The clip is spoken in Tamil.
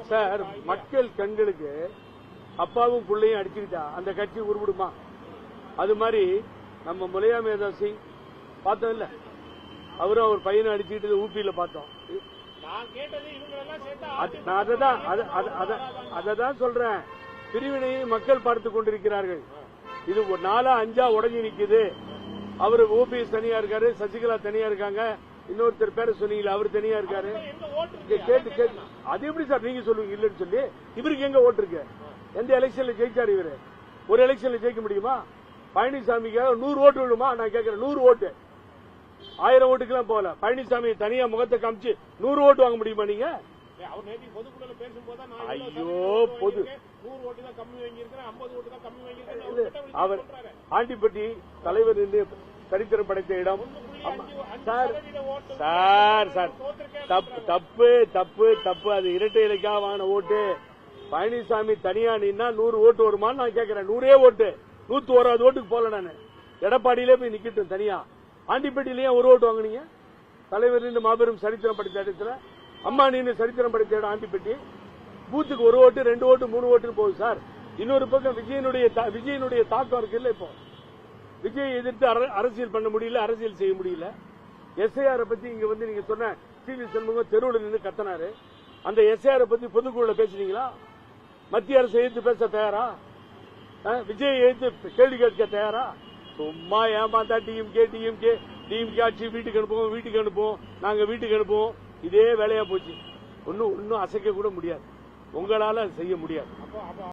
சார், மக்கள் கண்களுக்கு அப்பாவும் பிள்ளையும் அடிச்சுக்கிட்டா அந்த கட்சி உருவிடுமா? அது மாதிரி நம்ம முலையா மேதா சிங் பார்த்தோம் இல்ல, அவரும் அவர் பையனை அடிச்சுக்கிட்டு ஊபியில பார்த்தோம். அததான் சொல்றேன், பிரிவினையை மக்கள் பார்த்துக் கொண்டிருக்கிறார்கள். இது 4-5 உடஞ்சி நிக்குது. அவரு ஓபிஎஸ் தனியா இருக்காரு, சசிகலா தனியா இருக்காங்க, இன்னொருத்தர் பேர சொன்னீங்களா அவர் தனியா இருக்காரு. கேட்டு அது எப்படி சார் நீங்க சொல்லுவீங்க இல்லன்னு சொல்லி? இவருக்கு எங்க ஓட்டு இருக்கு? எந்த எலெக்ஷன்ல ஜெயிச்சாரு இவரு? ஒரு எலெக்ஷன்ல ஜெயிக்க முடியுமா? பழனிசாமிக்காக 100 ஓட்டு விடுமா? நான் கேட்கிறேன், 100 ஓட்டு 1000 ஓட்டுக்கெல்லாம் போல. பழனிசாமி தனியா முகத்தை காமிச்சு 100 ஓட்டு வாங்க முடியுமா நீங்க? ஐயோ, பொது அவர் ஆண்டிப்பட்டி தலைவர் சரித்திரம் படைத்த இடம். சார் சார் சார் தப்பு தப்பு தப்பு. அது இரட்டை இலைக்காக வாங்கின ஓட்டு. பழனிசாமி தனியா நின்னா 100 ஓட்டு வருமான்னு நான் கேட்கிறேன். 100 ஓட்டு 101 ஓட்டுக்கு போல. நான் எடப்பாடியிலே போய் நிக்கட்டும் தனியா. ஆண்டிப்பட்டியிலேயே 1 ஓட்டு வாங்கினீங்க. தலைவர் மாபெரும் சரித்திரம் படைத்த இடத்துல அம்மா நீங்க சரித்திரம் படைத்த இடம் ஆண்டிப்பட்டி. பூத்துக்கு 1 ஓட்டு 2 ஓட்டு 3 ஓட்டுன்னு போகுது சார். இன்னொரு பக்கம் விஜயனுடைய தாக்கம் இருக்குல்ல. இப்போ விஜய் எதிர்த்து அரசியல் பண்ண முடியல, அரசியல் செய்ய முடியல. எஸ்ஐஆர் பத்தி இங்க வந்து நீங்க சொன்ன சி.வி. சண்முகம் தெருவில் நின்று கத்தனாரு. அந்த எஸ்ஐஆர் பத்தி பொதுக்குழுல பேசுனீங்களா? மத்திய அரசு எதிர்த்து பேச தயாரா? விஜய் எதிர்த்து கேள்வி கேட்க தயாரா? சும்மா ஏமாந்தா டிஎம்கே ஆட்சி வீட்டுக்கு அனுப்புவோம், நாங்க வீட்டுக்கு அனுப்புவோம். இதே வேலையா போச்சு. ஒன்னும் அசைக்க கூட முடியாது. உங்களால செய்ய முடியாது.